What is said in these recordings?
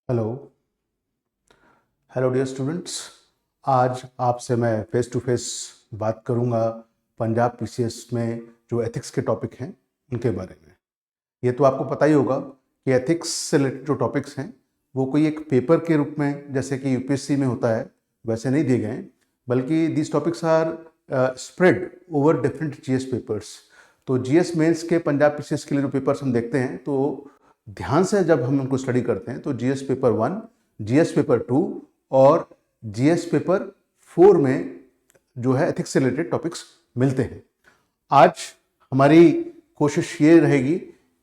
Hello hello dear students. आज आपसे मैं फेस टू फेस बात करूंगा पंजाब पीसीएस में जो एथिक्स के टॉपिक हैं उनके बारे में। ये तो आपको पता ही होगा कि एथिक्स से रिलेटेड जो टॉपिक्स हैं वो कोई एक पेपर के रूप में जैसे कि यूपीएससी में होता है वैसे नहीं दिए गए हैं, बल्कि these topics are spread over different GS papers. तो जीएस मेंस के पंजाब पीसीएस के लिए जो पेपर्स हम देखते हैं तो ध्यान से जब हम उनको स्टडी करते हैं तो जीएस पेपर 1, जीएस पेपर 2 और जीएस पेपर 4 में जो है एथिक्स से रिलेटेड टॉपिक्स मिलते हैं। आज हमारी कोशिश ये रहेगी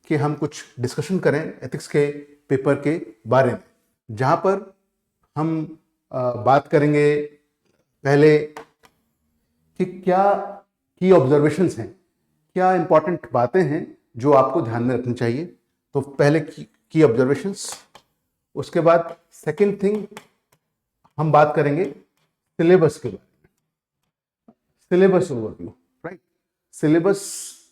कि हम कुछ डिस्कशन करें एथिक्स के पेपर के बारे में, जहाँ पर हम बात करेंगे पहले कि क्या की ऑब्जर्वेशंस हैं, क्या इंपॉर्टेंट बातें हैं जो आपको ध्यान में रखनी चाहिए। तो पहले की ऑब्जर्वेशंस, उसके बाद सेकंड थिंग हम बात करेंगे सिलेबस के बारे में, सिलेबस ओवरव्यू, राइट। सिलेबस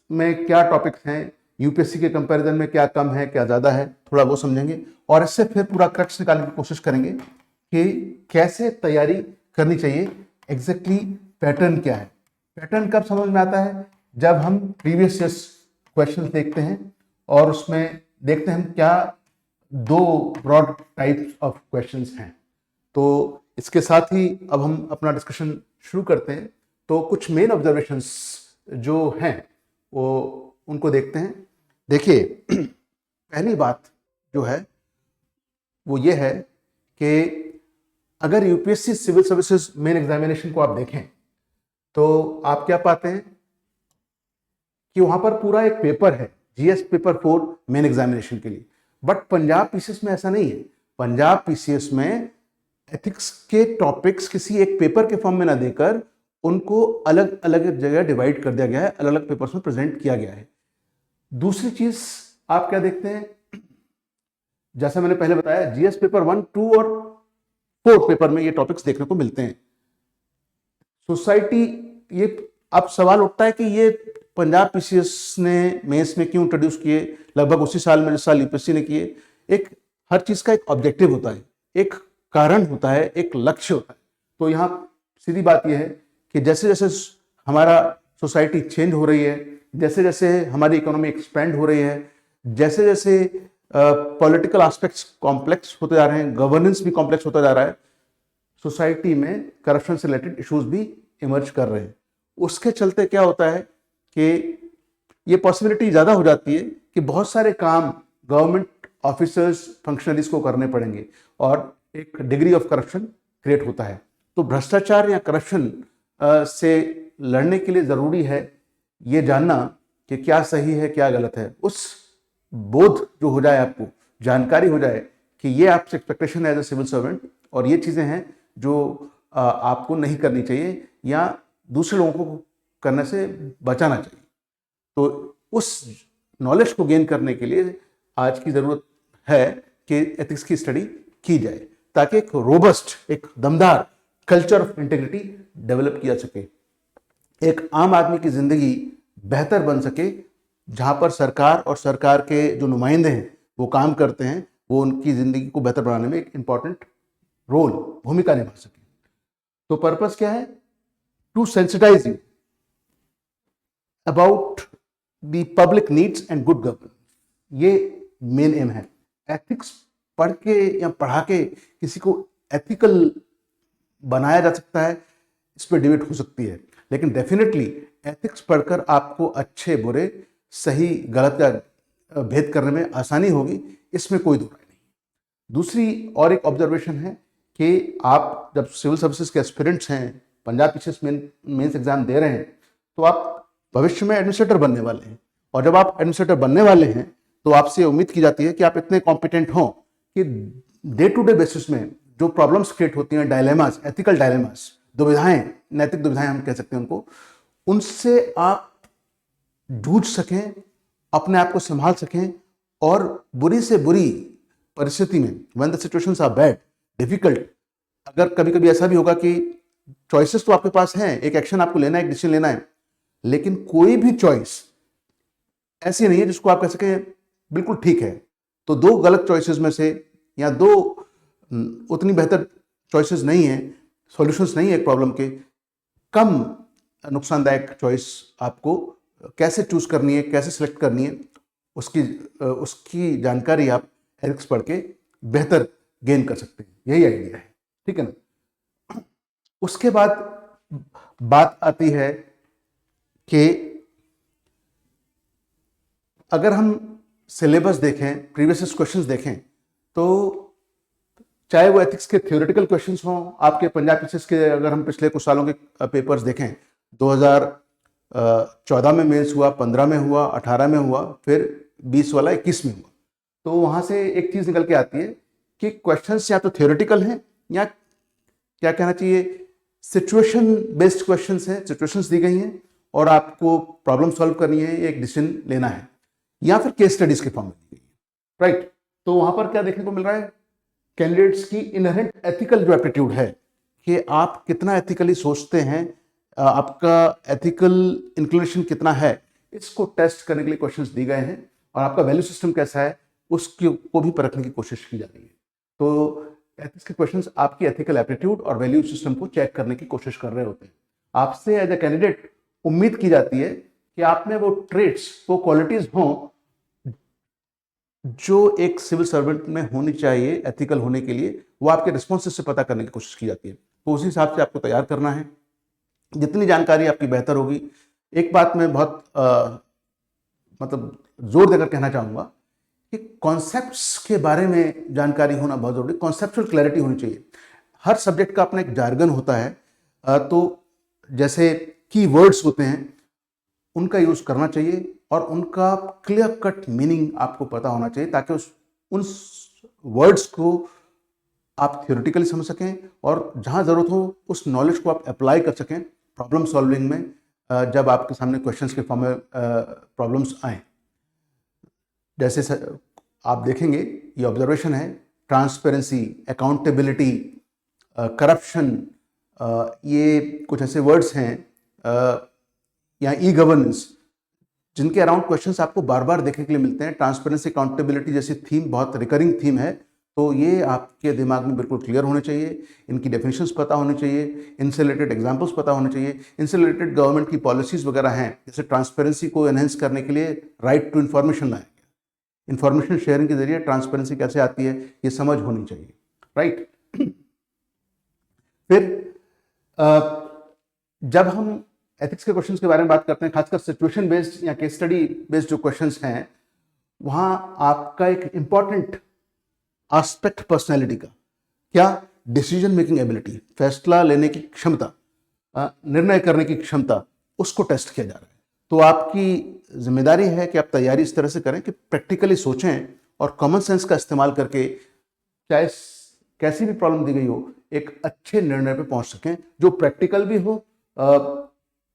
में क्या टॉपिक्स हैं, यूपीएससी के कंपैरिजन में क्या कम है क्या ज़्यादा है, थोड़ा वो समझेंगे और इससे फिर पूरा क्रक्स निकालने की कोशिश करेंगे कि कैसे तैयारी करनी चाहिए, एग्जैक्टली पैटर्न क्या है। पैटर्न कब समझ में आता है? जब हम प्रीवियस ईयर्स क्वेश्चन देखते हैं और उसमें देखते हैं क्या दो ब्रॉड टाइप्स ऑफ क्वेश्चंस हैं। तो इसके साथ ही अब हम अपना डिस्कशन शुरू करते हैं। तो कुछ मेन ऑब्जर्वेशंस जो हैं वो उनको देखते हैं। देखिए पहली बात जो है वो ये है कि अगर UPSC civil services main examination को आप देखें तो आप क्या पाते हैं कि वहां पर पूरा एक पेपर है जीएस पेपर 4 मेन एग्जामिनेशन के लिए। बट पंजाब पीसीएस में ऐसा नहीं है। पंजाब पीसीएस में एथिक्स के टॉपिक्स किसी एक पेपर के फॉर्म में ना देकर उनको अलग अलग जगह डिवाइड कर दिया गया है, अलग अलग पेपर्स में प्रेजेंट किया गया है। दूसरी चीज आप क्या देखते हैं, जैसा मैंने पहले बताया जीएस पेपर 1, 2 और 4 पेपर में ये टॉपिक्स देखने को मिलते हैं। सोसाइटी, ये अब सवाल उठता है कि ये पंजाब पीसीएस ने मेंस में क्यों इंट्रोड्यूस किए, लगभग उसी साल में जिस साल यूपीएससी ने किए। एक हर चीज का एक ऑब्जेक्टिव होता है, एक कारण होता है, एक लक्ष्य होता है। तो यहाँ सीधी बात यह है कि जैसे जैसे हमारा सोसाइटी चेंज हो रही है, जैसे जैसे हमारी इकोनॉमी एक्सपेंड हो रही है, जैसे जैसे पॉलिटिकल एस्पेक्ट्स कॉम्प्लेक्स होते जा रहे हैं, गवर्नेंस भी कॉम्प्लेक्स होता जा रहा है, सोसाइटी में करप्शन से रिलेटेड इश्यूज भी इमर्ज कर रहे हैं। उसके चलते क्या होता है कि ये पॉसिबिलिटी ज़्यादा हो जाती है कि बहुत सारे काम गवर्नमेंट ऑफिसर्स फंक्शनरीज को करने पड़ेंगे और एक डिग्री ऑफ करप्शन क्रिएट होता है। तो भ्रष्टाचार या करप्शन से लड़ने के लिए ज़रूरी है ये जानना कि क्या सही है क्या गलत है। उस बोध जो हो जाए, आपको जानकारी हो जाए कि ये आपसे एक्सपेक्टेशन है एज ए सिविल सर्वेंट और ये चीज़ें हैं जो आपको नहीं करनी चाहिए या दूसरे लोगों को करने से बचाना चाहिए। तो उस नॉलेज को गेन करने के लिए आज की ज़रूरत है कि एथिक्स की स्टडी की जाए ताकि एक रोबस्ट, एक दमदार कल्चर ऑफ इंटीग्रिटी डेवलप किया सके, एक आम आदमी की ज़िंदगी बेहतर बन सके, जहाँ पर सरकार और सरकार के जो नुमाइंदे हैं वो काम करते हैं, वो उनकी ज़िंदगी को बेहतर बनाने में एक इम्पॉर्टेंट रोल, भूमिका निभा सके। तो पर्पस क्या है? To sensitise you about the public needs and good governance, ये मेन एम है। एथिक्स पढ़ के या पढ़ा के किसी को एथिकल बनाया जा सकता है, इस पर डिबेट हो सकती है, लेकिन डेफिनेटली एथिक्स पढ़कर आपको अच्छे बुरे, सही गलत का भेद करने में आसानी होगी, इसमें कोई दो राय नहीं। दूसरी और एक ऑब्जर्वेशन है कि आप जब सिविल सर्विसेज के एस्पिरेंट्स हैं, पंजाब पीसीएस मेंस एग्जाम दे रहे हैं, तो आप भविष्य में एडमिनिस्ट्रेटर बनने वाले हैं और जब आप एडमिनिस्ट्रेटर बनने वाले हैं तो आपसे उम्मीद की जाती है कि आप इतने कॉम्पिटेंट हों कि डे टू डे बेसिस में जो प्रॉब्लम्स क्रिएट होती हैं, डायलेमास, एथिकल डायलेमास, दुविधाएं, नैतिक दुविधाएं हम कह सकते हैं उनको, उनसे आप जूझ सकें, अपने आप को संभाल सकें और बुरी से बुरी परिस्थिति में, when the situations are bad, difficult, अगर कभी कभी ऐसा भी होगा कि चॉइसेस तो आपके पास हैं, एक एक्शन आपको लेना है, एक डिसीजन लेना है, लेकिन कोई भी चॉइस ऐसी नहीं है जिसको आप कह सकें बिल्कुल ठीक है। तो दो गलत चॉइसेस में से या दो उतनी बेहतर चॉइसेस नहीं है, सॉल्यूशंस नहीं है एक प्रॉब्लम के, कम नुकसानदायक चॉइस आपको कैसे चूज करनी है, कैसे सिलेक्ट करनी है, उसकी जानकारी आप एथिक्स पढ़ के बेहतर गेन कर सकते हैं। यही आइडिया है, ठीक है ना। उसके बाद बात आती है कि अगर हम सिलेबस देखें, प्रीवियस क्वेश्चंस देखें, तो चाहे वो एथिक्स के थ्योरेटिकल क्वेश्चंस हों, आपके पंजाब पीसीएस के अगर हम पिछले कुछ सालों के पेपर्स देखें, 2014 में मेंस हुआ, 15 में हुआ, 18 में हुआ, फिर 20 वाला 21 में हुआ, तो वहां से एक चीज निकल के आती है कि क्वेश्चंस या तो थ्योरेटिकल हैं या क्या कहना चाहिए सिचुएशन बेस्ड क्वेश्चंस हैं, सिचुएशंस दी गई हैं और आपको प्रॉब्लम सॉल्व करनी है, एक डिसीजन लेना है, या फिर केस स्टडीज के फॉर्म में दी गई है, राइट। तो वहां पर क्या देखने को मिल रहा है, कैंडिडेट्स की इनहेरेंट एथिकल जो एप्टीट्यूड है कि आप कितना एथिकली सोचते हैं, आपका एथिकल इंक्लिनेशन कितना है, इसको टेस्ट करने के लिए क्वेश्चंस दिए गए हैं और आपका वैल्यू सिस्टम कैसा है उसको भी परखने की कोशिश की जा रही है। तो एथिक्स के क्वेश्चंस आपकी एथिकल एप्टीट्यूड और वैल्यू सिस्टम को चेक करने की कोशिश कर रहे होते हैं। आपसे एज ए कैंडिडेट उम्मीद की जाती है कि आप में वो ट्रेट्स, वो क्वालिटीज हों जो एक सिविल सर्वेंट में होनी चाहिए एथिकल होने के लिए, वो आपके रिस्पॉन्सेस से पता करने की कोशिश की जाती है। तो उसी हिसाब से आपको तैयार करना है। जितनी जानकारी आपकी बेहतर होगी, एक बात मैं बहुत मतलब जोर देकर कहना चाहूंगा कि कॉन्सेप्ट्स के बारे में जानकारी होना बहुत जरूरी, कॉन्सेप्चुअल क्लैरिटी होनी चाहिए। हर सब्जेक्ट का अपना एक जार्गन होता है, तो जैसे की वर्ड्स होते हैं उनका यूज करना चाहिए और उनका क्लियर कट मीनिंग आपको पता होना चाहिए, ताकि उन वर्ड्स को आप थियोरेटिकली समझ सकें और जहां जरूरत हो उस नॉलेज को आप अप्लाई कर सकें प्रॉब्लम सॉल्विंग में, जब आपके सामने क्वेश्चंस के फॉर्म में प्रॉब्लम्स आए। जैसे आप देखेंगे, ये ऑब्जर्वेशन है, ट्रांसपेरेंसी, अकाउंटेबिलिटी, करप्शन, ये कुछ ऐसे वर्ड्स हैं, या ई गवर्नेंस, जिनके अराउंड क्वेश्चंस आपको बार बार देखने के लिए मिलते हैं। ट्रांसपेरेंसी, अकाउंटेबिलिटी जैसी थीम बहुत रिकरिंग थीम है, तो ये आपके दिमाग में बिल्कुल क्लियर होने चाहिए, इनकी डेफिनेशंस पता होनी चाहिए, इनसे रिलेटेड एग्जांपल्स पता होने चाहिए, इनसे रिलेटेड गवर्नमेंट की पॉलिसीज वगैरह हैं, जैसे ट्रांसपेरेंसी को एनहेंस करने के लिए राइट टू इन्फॉर्मेशन लाएंगे, इंफॉर्मेशन शेयरिंग के जरिए ट्रांसपेरेंसी कैसे आती है ये समझ होनी चाहिए, राइट। फिर जब हम एथिक्स के क्वेश्चंस के बारे में बात करते हैं, खासकर सिचुएशन बेस्ड या केस स्टडी बेस्ड जो क्वेश्चंस हैं, वहां आपका एक इंपॉर्टेंट एस्पेक्ट पर्सनैलिटी का, क्या, डिसीजन मेकिंग एबिलिटी, फैसला लेने की क्षमता, निर्णय करने की क्षमता, उसको टेस्ट किया जा रहा है। तो आपकी जिम्मेदारी है कि आप तैयारी इस तरह से करें कि प्रैक्टिकली सोचें और कॉमन सेंस का इस्तेमाल करके, चाहे कैसी भी प्रॉब्लम दी गई हो, एक अच्छे निर्णय पे पहुंच सकें जो प्रैक्टिकल भी हो,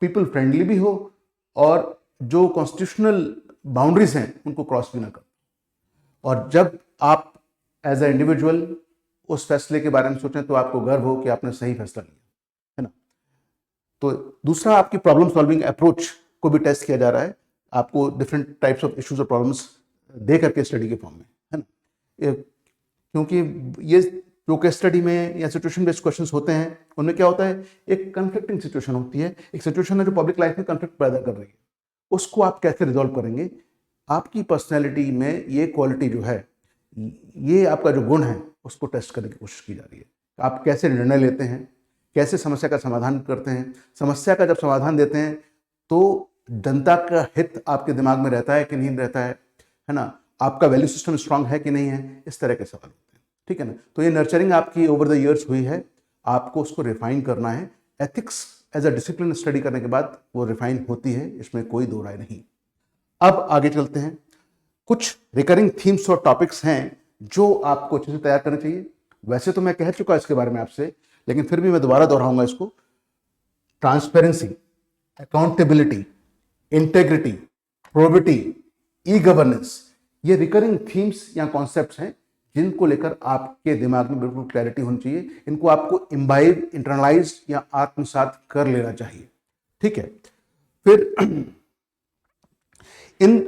पीपल फ्रेंडली भी हो और जो कॉन्स्टिट्यूशनल बाउंड्रीज हैं उनको क्रॉस भी ना कर। और जब आप एज ए इंडिविजुअल उस फैसले के बारे में सोचें तो आपको गर्व हो कि आपने सही फैसला लिया, है ना। तो दूसरा, आपकी प्रॉब्लम सॉल्विंग अप्रोच को भी टेस्ट किया जा रहा है, आपको डिफरेंट टाइप्स ऑफ इश्यूज और प्रॉब्लम्स दे करके स्टडी के फॉर्म में, है ना। क्योंकि ये जो केस स्टडी में या सिचुएशन बेस्ड क्वेश्चंस होते हैं, उनमें क्या होता है, एक कन्फ्लिक्टिंग सिचुएशन होती है, एक सिचुएशन है जो पब्लिक लाइफ में कन्फ्लिक्ट पैदा कर रही है, उसको आप कैसे रिजॉल्व करेंगे। आपकी पर्सनैलिटी में ये क्वालिटी जो है, ये आपका जो गुण है, उसको टेस्ट करने की कोशिश की जा रही है। आप कैसे निर्णय लेते हैं, कैसे समस्या का समाधान करते हैं, समस्या का जब समाधान देते हैं तो जनता का हित आपके दिमाग में रहता है कि नहीं रहता है ना, आपका वैल्यू सिस्टम स्ट्रांग है कि नहीं है, इस तरह के सवाल होते हैं, ठीक है ना। तो ये नर्चरिंग आपकी ओवर द इयर्स हुई है, आपको उसको रिफाइन करना है। Ethics as a discipline study करने के बाद वो रिफाइन होती है, इसमें कोई दो राय नहीं। अब आगे चलते हैं, कुछ रिकरिंग थीम्स और टॉपिक्स हैं जो आपको अच्छे से तैयार करने चाहिए। वैसे तो मैं कह चुका इसके बारे में आपसे, लेकिन फिर भी मैं दोबारा दोहराऊंगा इसको। Transparency, accountability, integrity, probity, e governance, ये रिकरिंग थीम्स या कॉन्सेप्ट्स हैं जिनको लेकर आपके दिमाग में बिल्कुल क्लैरिटी होनी चाहिए। इनको आपको इम्बाइब, इंटरनलाइज या आत्मसात कर लेना चाहिए, ठीक है। फिर इन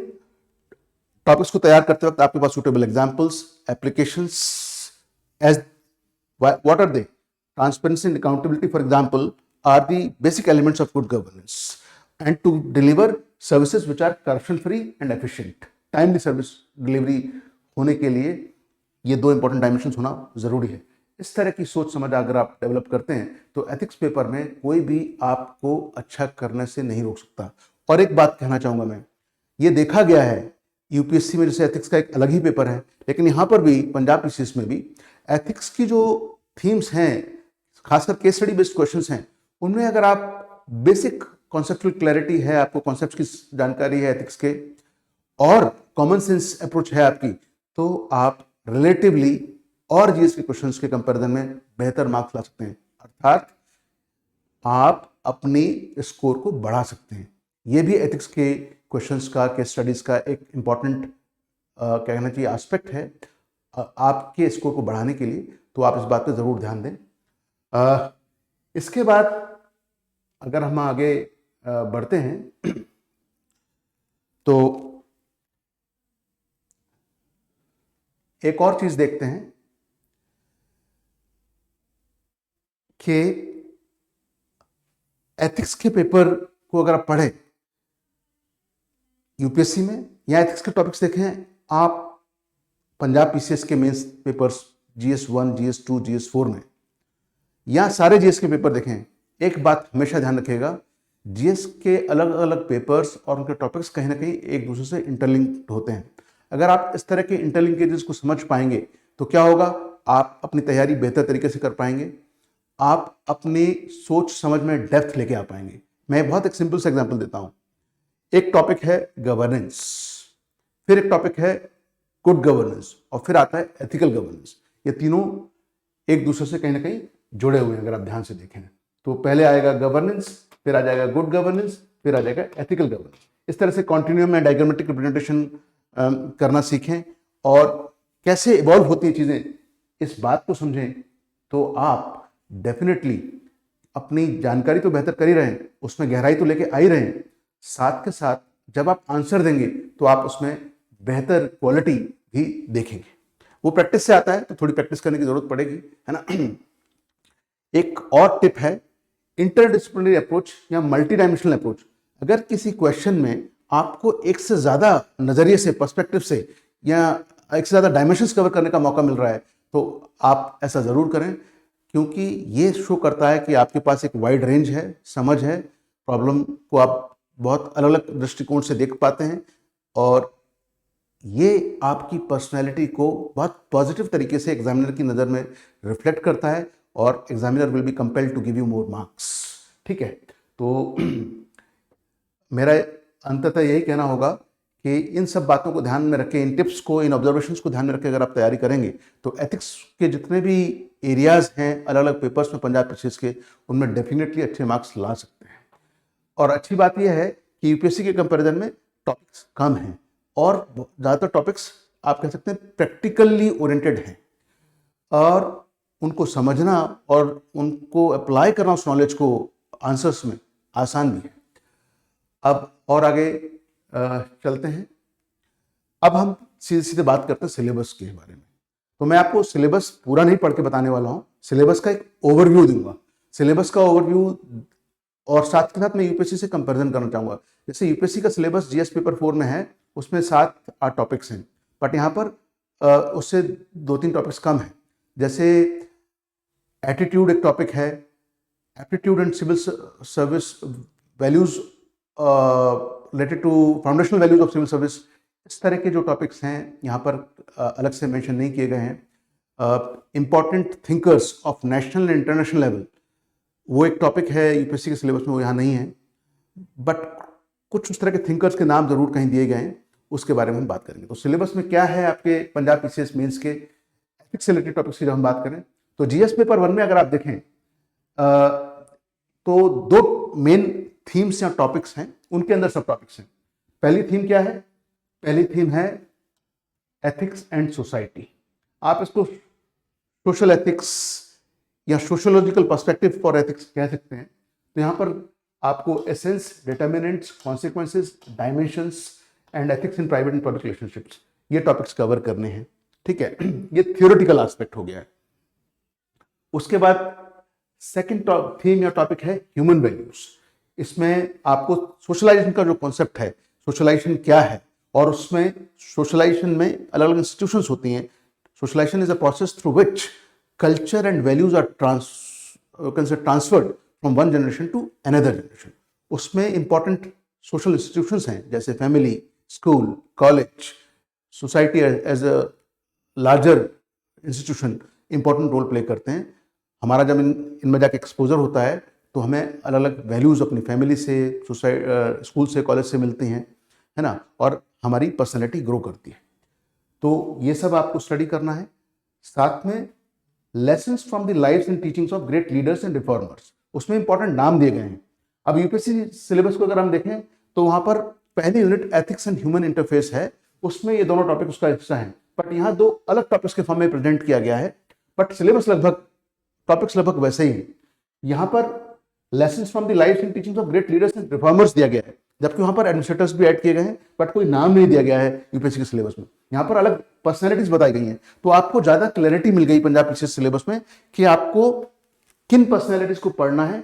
टॉपिक्स को तैयार करते वक्त आपके पास suitable examples, applications as What are they? Transparency and accountability, for example, are the basic elements of good governance, and to deliver services which are corruption free and efficient. Timely service delivery होने के लिए ये दो important dimensions होना जरूरी है। इस तरह की सोच समझ अगर आप डेवलप करते हैं तो एथिक्स पेपर में कोई भी आपको अच्छा करने से नहीं रोक सकता। और एक बात कहना चाहूंगा मैं, ये देखा गया है यूपीएससी में जैसे एथिक्स का एक अलग ही पेपर है, लेकिन यहाँ पर भी पंजाब पीसीएस में भी एथिक्स की जो थीम्स हैं, खासकर केस स्टडी बेस्ड क्वेश्चंस हैं, उनमें अगर आप बेसिक कॉन्सेप्चुअल क्लैरिटी है, आपको कॉन्सेप्ट की जानकारी है एथिक्स के, और कॉमन सेंस अप्रोच है आपकी, तो आप रिलेटिवली और जीएस के क्वेश्चंस के कंपैरिजन में बेहतर मार्क्स ला सकते हैं, अर्थात आप अपनी स्कोर को बढ़ा सकते हैं। ये भी एथिक्स के क्वेश्चंस का, केस स्टडीज का एक इंपॉर्टेंट कहना चाहिए एस्पेक्ट है आपके स्कोर को बढ़ाने के लिए, तो आप इस बात पे ज़रूर ध्यान दें। इसके बाद अगर हम आगे बढ़ते हैं तो एक और चीज देखते हैं कि एथिक्स के पेपर को अगर आप पढ़ें यूपीएससी में, या एथिक्स के टॉपिक्स देखें आप पंजाब पीसीएस के mains papers GS1, GS2, GS4 में, या सारे जीएस के पेपर देखें, एक बात हमेशा ध्यान रखिएगा, जीएस के अलग अलग पेपर्स और उनके टॉपिक्स कहीं ना कहीं एक दूसरे से इंटरलिंक्ड होते हैं। अगर आप इस तरह के इंटरलिंकेजेस को समझ पाएंगे तो क्या होगा, आप अपनी तैयारी बेहतर तरीके से कर पाएंगे, आप अपनी सोच समझ में डेप्थ लेके आ पाएंगे। मैं बहुत एक सिंपल सा एग्जांपल देता हूं। एक टॉपिक है गवर्नेंस, फिर एक टॉपिक है गुड गवर्नेंस, और फिर आता है एथिकल गवर्नेंस। ये तीनों एक दूसरे से कहीं ना कहीं जुड़े हुए हैं अगर आप ध्यान से देखें तो। पहले आएगा गवर्नेंस, फिर आ जाएगा गुड गवर्नेंस, फिर आ जाएगा एथिकल गवर्नेंस। इस तरह से कॉन्टिन्यूम में डायग्रामेटिक रिप्रेजेंटेशन करना सीखें और कैसे इवॉल्व होती हैं चीज़ें, इस बात को समझें, तो आप डेफिनेटली अपनी जानकारी तो बेहतर कर ही रहे हैं, उसमें गहराई तो लेके आ ही रहे हैं, साथ के साथ जब आप आंसर देंगे तो आप उसमें बेहतर क्वालिटी भी देखेंगे। वो प्रैक्टिस से आता है, तो थोड़ी प्रैक्टिस करने की जरूरत पड़ेगी, है ना। एक और टिप है इंटरडिसिप्लिनरी अप्रोच या मल्टी डायमेंशनल अप्रोच। अगर किसी क्वेश्चन में आपको एक से ज्यादा नजरिए से, पर्सपेक्टिव से, या एक से ज्यादा डायमेंशंस कवर करने का मौका मिल रहा है, तो आप ऐसा जरूर करें, क्योंकि ये शो करता है कि आपके पास एक वाइड रेंज है, समझ है, प्रॉब्लम को आप बहुत अलग अलग दृष्टिकोण से देख पाते हैं, और ये आपकी पर्सनैलिटी को बहुत पॉजिटिव तरीके से एग्जामिनर की नज़र में रिफ्लेक्ट करता है, और examiner will be compelled to give you more marks. ठीक है, तो मेरा अंततः यही कहना होगा कि इन सब बातों को ध्यान में रखें, इन टिप्स को, इन ऑब्जर्वेशंस को ध्यान में रखें अगर आप तैयारी करेंगे तो एथिक्स के जितने भी एरियाज हैं अलग अलग पेपर्स में पंजाब पीसीएस के, उनमें डेफिनेटली अच्छे मार्क्स ला सकते हैं। और अच्छी बात यह है कि यूपीएससी के कंपैरिजन में टॉपिक्स कम हैं, और ज़्यादातर टॉपिक्स आप कह सकते हैं प्रैक्टिकली ओरिएंटेड हैं, और उनको समझना और उनको अप्लाई करना उस नॉलेज को आंसर्स में आसान भी है। अब और आगे चलते हैं। अब हम सीधे सीधे बात करते हैं सिलेबस के बारे में। तो मैं आपको सिलेबस पूरा नहीं पढ़ के बताने वाला हूँ, सिलेबस का एक ओवरव्यू दूंगा, सिलेबस का ओवरव्यू, और साथ के साथ मैं यूपीएससी से कंपैरिजन करना चाहूँगा। जैसे यूपीएससी का सिलेबस जीएस पेपर 4 में है, उसमें 7-8 टॉपिक्स हैं, बट यहाँ पर उससे 2-3 टॉपिक्स कम हैं। जैसे एटीट्यूड एक टॉपिक है, aptitude and civil service values related to foundational values of civil service, इस तरह के जो टॉपिक्स हैं यहाँ पर अलग से मेंशन नहीं किए गए हैं। Important thinkers of national and international level, वो एक टॉपिक है यूपीएससी के सिलेबस में, वो यहाँ नहीं है, बट कुछ उस तरह के थिंकर्स के नाम जरूर कहीं दिए गए हैं, उसके बारे में हम बात करेंगे। तो सिलेबस में क्या है आपके पंजाब पीसीएस मेंस के एथिक्स से रिलेटेड टॉपिक्स की जब हम बात करें, तो जीएस पेपर 1 में अगर आप देखें तो 2 मेन थीम्स या टॉपिक्स हैं, उनके अंदर सब टॉपिक्स हैं। पहली थीम क्या है? पहली थीम है एथिक्स एंड सोसाइटी। आप इसको सोशल एथिक्स या सोशियोलॉजिकल पर्सपेक्टिव फॉर एथिक्स कह सकते हैं। तो यहाँ पर आपको essence, determinants, consequences, dimensions and ethics in private and public relationships, ये टॉपिक्स कवर करने हैं। ठीक है, ये थियोरेटिकल एस्पेक्ट हो गया है। उसके बाद सेकंड थीम या टॉपिक है ह्यूमन वैल्यूज। इसमें आपको सोशलाइजेशन का जो कॉन्सेप्ट है, सोशलाइजेशन क्या है, और उसमें सोशलाइजेशन में अलग अलग इंस्टीट्यूशंस होती हैं। Socialisation is a process through which culture and values are transferred from one generation to another generation. उसमें इंपॉर्टेंट सोशल इंस्टीट्यूशंस हैं जैसे family, school, college, society as a larger institution important role play करते हैं। हमारा जब इनमें जाके exposure होता है तो हमें अलग अलग वैल्यूज़ अपनी फैमिली से, स्कूल से, कॉलेज से मिलती हैं, है ना, और हमारी पर्सनैलिटी ग्रो करती है। तो ये सब आपको स्टडी करना है। साथ में lessons from the lives and teachings of great leaders and reformers, उसमें इंपॉर्टेंट नाम दिए गए हैं। अब यूपीएससी सिलेबस को अगर हम देखें तो वहाँ पर पहली unit ethics and human interface है, उसमें ये दोनों टॉपिक उसका हिस्सा हैं, बट यहाँ दो अलग टॉपिक्स के फॉर्म में प्रेजेंट किया गया है, बट सिलेबस लगभग, टॉपिक्स लगभग वैसे ही हैं। यहाँ पर lessons from the lives and teachings of great leaders and reformers दिया गया है, जबकि वहाँ पर एडमिनिस्ट्रेटर्स भी ऐड किए गए हैं, बट कोई नाम नहीं दिया गया है यूपीएससी के सिलेबस में। यहाँ पर अलग पर्सनैलिटीज बताई गई हैं, तो आपको ज्यादा क्लैरिटी मिल गई पंजाब पीसीएस सिलेबस में कि आपको किन पर्सनैलिटीज को पढ़ना है,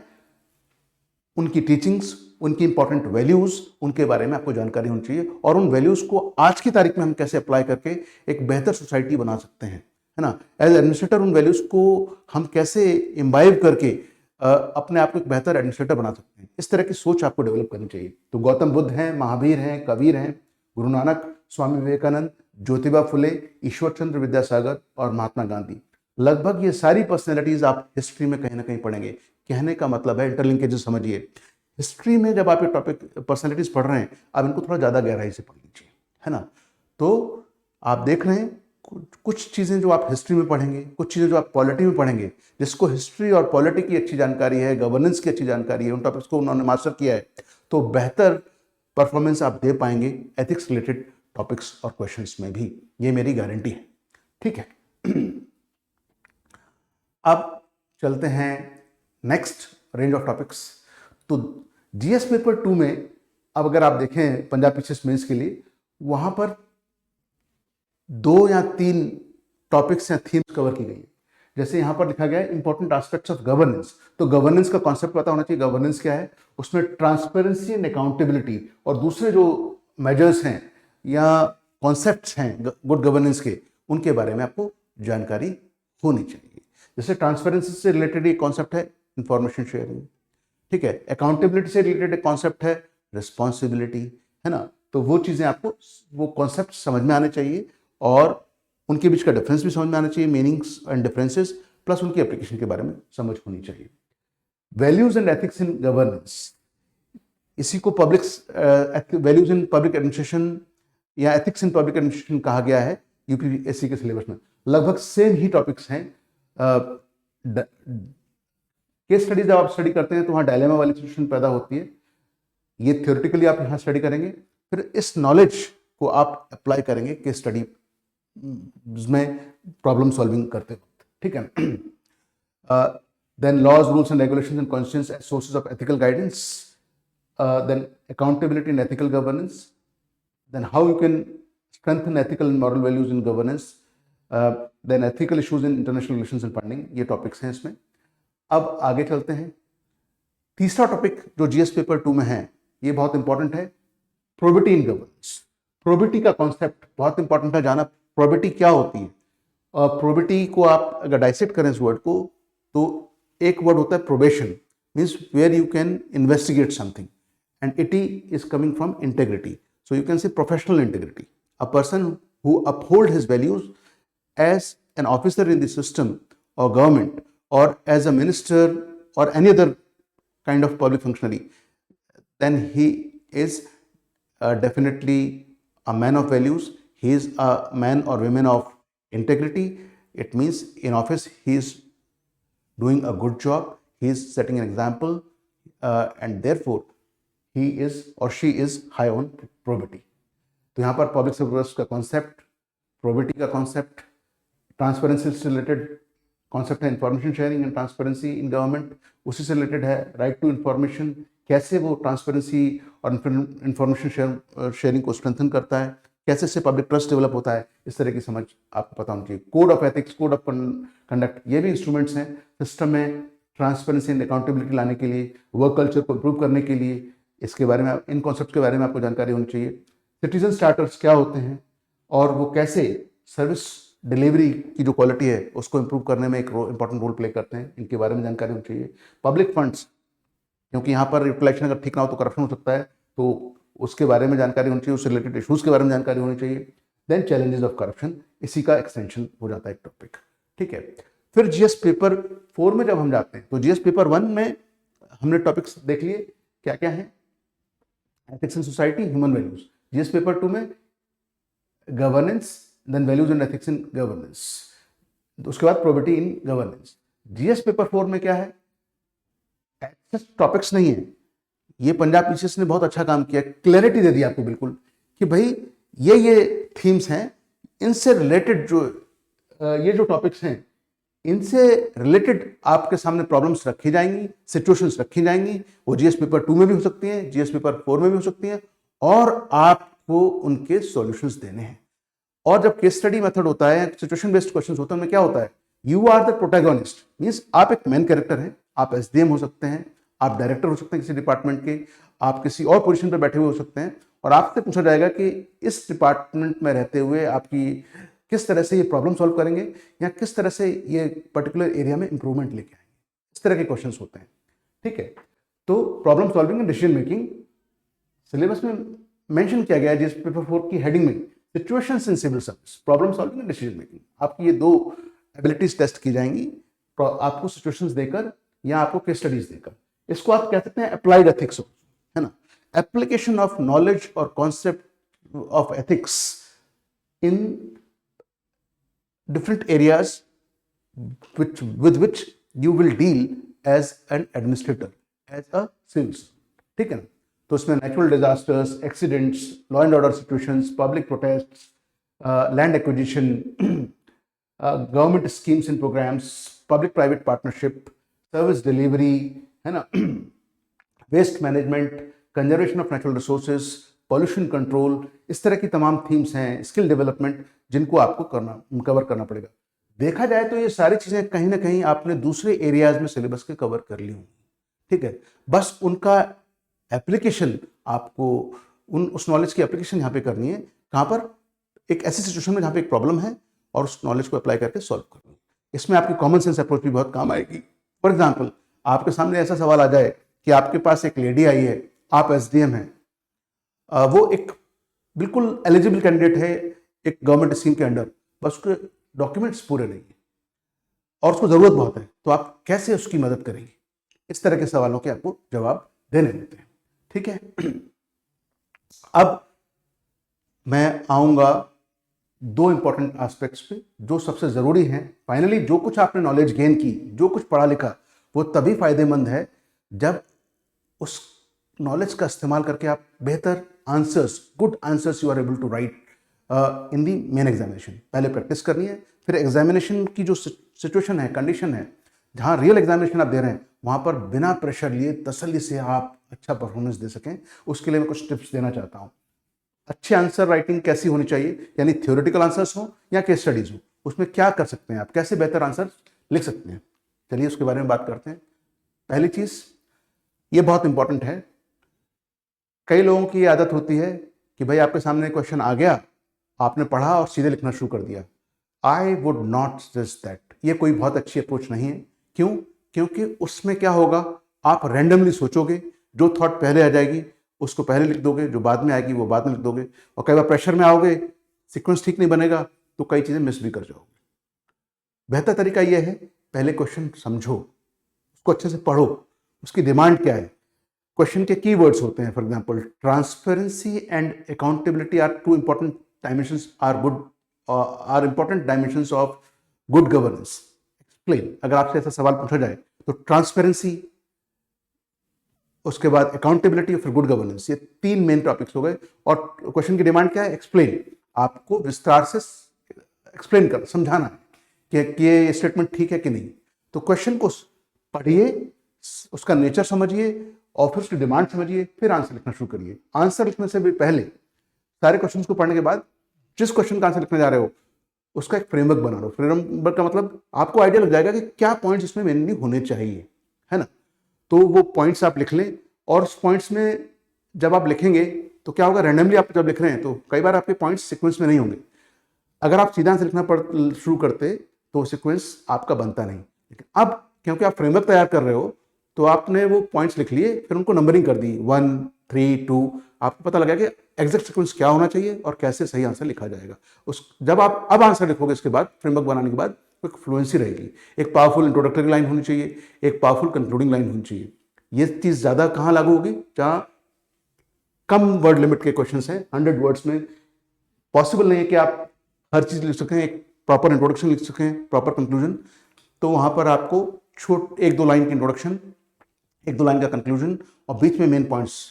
उनकी टीचिंग्स, उनकी इंपॉर्टेंट वैल्यूज, उनके बारे में आपको जानकारी होनी चाहिए, और उन वैल्यूज को आज की तारीख में हम कैसे अप्लाई करके एक बेहतर सोसाइटी बना सकते हैं, है ना। एज एडमिनिस्ट्रेटर उन वैल्यूज को हम कैसे इम्बाइब करके अपने आप को एक बेहतर एडमिनिस्ट्रेटर बना सकते हैं, इस तरह की सोच आपको डेवलप करनी चाहिए। तो गौतम बुद्ध हैं, महावीर हैं, कबीर हैं, गुरु नानक, स्वामी विवेकानंद, ज्योतिबा फुले, ईश्वर चंद्र विद्यासागर और महात्मा गांधी, लगभग ये सारी पर्सनैलिटीज आप हिस्ट्री में कहीं ना कहीं पढ़ेंगे। कहने का मतलब है इंटरलिंकेजेस समझिए। हिस्ट्री में जब आप ये टॉपिक पर्सनैलिटीज पढ़ रहे हैं, आप इनको थोड़ा ज़्यादा गहराई से पढ़ लीजिए, है ना। तो आप देख रहे हैं कुछ चीज़ें जो आप हिस्ट्री में पढ़ेंगे, कुछ चीज़ें जो आप पॉलिटी में पढ़ेंगे, जिसको हिस्ट्री और पॉलिटी की अच्छी जानकारी है, गवर्नेंस की अच्छी जानकारी है, उन टॉपिक्स को उन्होंने मास्टर किया है, तो बेहतर परफॉर्मेंस आप दे पाएंगे एथिक्स रिलेटेड टॉपिक्स और क्वेश्चंस में भी, ये मेरी गारंटी है। ठीक है। अब चलते हैं नेक्स्ट रेंज ऑफ टॉपिक्स। तो जीएस पेपर 2 में अब अगर आप देखें पंजाब पीसीएस मेंस के लिए, वहां पर 2 या 3 टॉपिक्स या थीम्स कवर की गई है। जैसे यहाँ पर लिखा गया है इंपॉर्टेंट एस्पेक्ट्स ऑफ गवर्नेंस, तो गवर्नेंस का कॉन्सेप्ट पता होना चाहिए, गवर्नेंस क्या है, उसमें ट्रांसपेरेंसी एंड अकाउंटेबिलिटी और दूसरे जो मेजर्स हैं या कॉन्सेप्ट्स हैं गुड गवर्नेंस के, उनके बारे में आपको जानकारी होनी चाहिए। जैसे ट्रांसपेरेंसी से रिलेटेड एक कॉन्सेप्ट है इंफॉर्मेशन शेयरिंग, ठीक है। अकाउंटेबिलिटी से रिलेटेड एक कॉन्सेप्ट है रिस्पॉन्सिबिलिटी, है ना। तो वो चीज़ें आपको, वो कॉन्सेप्ट समझ में आने चाहिए और उनके बीच का डिफरेंस भी समझ में आना चाहिए, मीनिंग्स एंड डिफरेंसेस, प्लस उनकी एप्लीकेशन के बारे में समझ होनी चाहिए। Values and ethics in governance, इसी को public values in public administration या एथिक्स इन पब्लिक एडमिनिस्ट्रेशन कहा गया है यूपीएससी के सिलेबस में। लगभग सेम ही टॉपिक्स हैं। केस स्टडी जब आप स्टडी करते हैं तो वहाँ डायलेमा वाली सिचुएशन पैदा होती है, ये थ्योरेटिकली आप यहाँ स्टडी करेंगे, फिर इस नॉलेज को आप अप्लाई करेंगे केस स्टडी में प्रॉब्लम सॉल्विंग करते वक्त, ठीक है। Then laws, rules and regulations and constitutions as sources of ethical guidance, then accountability and ethical governance, then how you can strengthen ethical and moral values in governance, then ethical issues in international relations and funding, ये topics हैं इसमें। अब आगे चलते हैं। तीसरा topic जो GS paper 2 में है, ये बहुत इंपॉर्टेंट है, प्रोबिटी इन गवर्नेंस। प्रोबिटी का कॉन्सेप्ट बहुत इंपॉर्टेंट है जाना, प्रोबिटी क्या होती है। और प्रोबिटी को आप अगर डाइसेक्ट करें इस वर्ड को, तो एक वर्ड होता है probation, means where you can investigate something, and ity is coming from integrity, so you can say professional integrity, a person who uphold his values as an officer in the system or government or as a minister or any other kind of public functionary, then he is definitely a man of values, he is a man or woman of integrity. It means in office he is doing a good job, he is setting an example, and therefore he is or she is high on probity. तो यहाँ पर public service का concept, probity का concept, transparency से related concept है information sharing and transparency in government, उसी से related है राइट टू इंफॉर्मेशन, कैसे वो ट्रांसपेरेंसी और इंफॉर्मेशन शेयरिंग को स्ट्रेंथन करता है, कैसे से पब्लिक ट्रस्ट डेवलप होता है, इस तरह की समझ आपको पता होनी चाहिए। Code of ethics, code of conduct, ये भी इंस्ट्रूमेंट्स हैं सिस्टम में ट्रांसपेरेंसी एंड अकाउंटेबिलिटी लाने के लिए, वर्क कल्चर को इम्प्रूव करने के लिए। इसके बारे में, इन कॉन्सेप्ट के बारे में आपको जानकारी होनी चाहिए। सिटीजन स्टार्टर्स क्या होते हैं और वो कैसे सर्विस डिलीवरी की जो क्वालिटी है उसको इम्प्रूव करने में एक इंपॉर्टेंट रोल प्ले करते हैं, इनके बारे में जानकारी होनी चाहिए। पब्लिक फंड्स, क्योंकि यहाँ पर कलेक्शन अगर ठीक ना हो तो करप्शन हो सकता है, तो उसके बारे में जानकारी होनी चाहिए, उससे रिलेटेड इशूज़ के बारे में जानकारी होनी चाहिए। देन चैलेंजेस ऑफ करप्शन, इसी का एक्सटेंशन हो जाता है एक टॉपिक, ठीक है। फिर जीएस पेपर 4 में जब हम जाते हैं तो जीएस पेपर 1 में हमने टॉपिक्स देख लिए क्या क्या है, ethics in society, human values. GS paper 2 में governance, then values and ethics in governance, उसके बाद probability in governance. GS paper 4 में क्या है, ऐसे टॉपिक्स नहीं है, ये पंजाब पीसीएस ने बहुत अच्छा काम किया, क्लैरिटी दे दी आपको बिल्कुल कि भाई ये थीम्स हैं, इनसे रिलेटेड जो ये जो टॉपिक्स हैं इनसे रिलेटेड आपके सामने प्रॉब्लम्स रखी जाएंगी, सिचुएशंस रखी जाएंगी। वो जीएस पेपर 2 में भी हो सकती हैं, जीएस पेपर 4 में भी हो सकती हैं, और आपको उनके सॉल्यूशंस देने हैं। और जब केस स्टडी मेथड होता है, सिचुएशन बेस्ड क्वेश्चंस होते हैं, उनमें क्या होता है, you are the protagonist, means आप एक मेन कैरेक्टर हैं, आप एसडीएम हो सकते हैं, आप डायरेक्टर हो सकते हैं किसी डिपार्टमेंट के, आप किसी और पोजीशन पर बैठे हुए हो सकते हैं, और आपसे पूछा जाएगा कि इस डिपार्टमेंट में रहते हुए आपकी किस तरह से ये प्रॉब्लम सॉल्व करेंगे या किस तरह से ये पर्टिकुलर एरिया में इंप्रूवमेंट लेके आएंगे, इस तरह के क्वेश्चंस होते हैं, ठीक है। तो problem solving and decision making syllabus में मेंशन किया गया है जीएस पेपर 4 की हेडिंग में, situations in civil service, problem solving and decision making. आपकी ये 2 एबिलिटीज टेस्ट की जाएंगी, आपको सिचुएशंस देकर या आपको केस स्टडीज देकर। इसको आप कह सकते हैं अप्लाइड एथिक्स, है ना, एप्लीकेशन ऑफ नॉलेज और concept of ethics in different areas with which you will deal as an administrator, as a civil, ठीक है ना। तो उसमें natural disasters, accidents, law and order situations, public protest, land acquisition, government schemes and programmes, public private partnership, service delivery, है ना, waste management, conservation of natural resources, pollution control, इस तरह की तमाम थीम्स हैं, स्किल डेवलपमेंट, जिनको आपको cover करना पड़ेगा। देखा जाए तो ये सारी चीजें कहीं ना कहीं आपने दूसरे एरियाज में सिलेबस के कवर कर ली होंगी, ठीक है। बस उनका एप्लीकेशन आपको, उस नॉलेज की एप्लीकेशन यहाँ पे करनी है, कहाँ पर, एक ऐसी सिचुएशन में जहाँ पे एक प्रॉब्लम है और उस नॉलेज को अप्लाई करके सॉल्व करनी है। इसमें आपकी कॉमन सेंस अप्रोच भी बहुत काम आएगी। फॉर एग्जाम्पल, आपके सामने ऐसा सवाल आ जाए कि आपके पास एक लेडी आई है, आप एसडीएम हैं, वो एक बिल्कुल एलिजिबल कैंडिडेट है एक गवर्नमेंट स्कीम के अंडर, बस उसके डॉक्यूमेंट्स पूरे नहीं है और उसको जरूरत बहुत है, तो आप कैसे उसकी मदद करेंगे? इस तरह के सवालों के आपको जवाब देने होते हैं, ठीक है। अब मैं आऊंगा 2 इंपॉर्टेंट एस्पेक्ट्स पे जो सबसे जरूरी हैं। फाइनली जो कुछ आपने नॉलेज गेन की, जो कुछ पढ़ा लिखा, वो तभी फायदेमंद है जब उस नॉलेज का इस्तेमाल करके आप बेहतर answers, good answers you are able to write in the main examination. पहले प्रैक्टिस करनी है, फिर एग्जामिनेशन की जो सिचुएशन है, कंडीशन है, जहाँ रियल एग्जामिनेशन आप दे रहे हैं, वहाँ पर बिना प्रेशर लिए तसल्ली से आप अच्छा परफॉर्मेंस दे सकें, उसके लिए मैं कुछ टिप्स देना चाहता हूँ। अच्छी आंसर राइटिंग कैसी होनी चाहिए, यानी थ्योरेटिकल आंसर्स हो या केस स्टडीज हो, उसमें क्या कर सकते हैं आप, कैसे बेहतर आंसर लिख सकते हैं, चलिए उसके बारे में बात करते हैं। पहली चीज, ये बहुत इंपॉर्टेंट है, कई लोगों की आदत होती है कि भाई आपके सामने क्वेश्चन आ गया, आपने पढ़ा और सीधे लिखना शुरू कर दिया। I would not suggest that, ये कोई बहुत अच्छी अप्रोच नहीं है। क्यों? क्योंकि उसमें क्या होगा, आप रैंडमली सोचोगे, जो थॉट पहले आ जाएगी उसको पहले लिख दोगे, जो बाद में आएगी वो बाद में लिख दोगे, और कई बार प्रेशर में आओगे, सीक्वेंस ठीक नहीं बनेगा, तो कई चीजें मिस भी कर जाओगे। बेहतर तरीका यह है, पहले क्वेश्चन समझो, उसको अच्छे से पढ़ो, उसकी डिमांड क्या है, क्वेश्चन के कीवर्ड्स होते हैं। For example, transparency and accountability are 2 important dimensions, are important dimensions of good governance. Explain, अगर आपसे ऐसा सवाल पूछा जाए तो ट्रांसपेरेंसी, उसके बाद अकाउंटेबिलिटी और फिर गुड गवर्नेंस, ये 3 मेन टॉपिक्स हो गए। और क्वेश्चन की डिमांड क्या है? एक्सप्लेन, आपको विस्तार से एक्सप्लेन कर, समझाना है कि ये स्टेटमेंट ठीक है कि नहीं। तो क्वेश्चन को पढ़िए, उसका नेचर समझिए और फिर उसकी डिमांड समझिए, फिर आंसर लिखना शुरू करिए। आंसर लिखने से भी पहले सारे क्वेश्चंस को पढ़ने के बाद जिस क्वेश्चन का आंसर लिखने जा रहे हो उसका एक फ्रेमवर्क बना लो। फ्रेमवर्क का मतलब आपको आइडिया लग जाएगा कि क्या पॉइंट्स इसमें मेनली होने चाहिए, है ना। तो वो पॉइंट्स आप लिख लें, और उस पॉइंट्स में जब आप लिखेंगे तो क्या होगा, रैंडमली आप जब लिख रहे हैं तो कई बार आपके पॉइंट्स सीक्वेंस में नहीं होंगे। अगर आप सीधा आंसर लिखना शुरू करते तो सीक्वेंस आपका बनता नहीं। लेकिन अब क्योंकि आप फ्रेमवर्क तैयार कर रहे हो तो आपने वो पॉइंट्स लिख लिए, फिर उनको नंबरिंग कर दी 1 3 2, आपको पता लगा कि एग्जैक्ट सीक्वेंस क्या होना चाहिए और कैसे सही आंसर लिखा जाएगा। उस जब आप अब आंसर लिखोगे इसके बाद फ्रेमवर्क बनाने के बाद तो एक फ्लुएंसी रहेगी। एक पावरफुल इंट्रोडक्टरी लाइन होनी चाहिए, एक पावरफुल कंक्लूडिंग लाइन होनी चाहिए। ये चीज़ ज़्यादा कहाँ लागू होगी, जहाँ कम वर्ड लिमिट के क्वेश्चन हैं। 100 वर्ड्स में पॉसिबल नहीं है कि आप हर चीज़ लिख सकें, एक प्रॉपर इंट्रोडक्शन लिख सकें, प्रॉपर कंक्लूजन। तो वहाँ पर आपको एक दो लाइन की इंट्रोडक्शन, एक दो लाइन का कंक्लूजन और बीच में मेन पॉइंट्स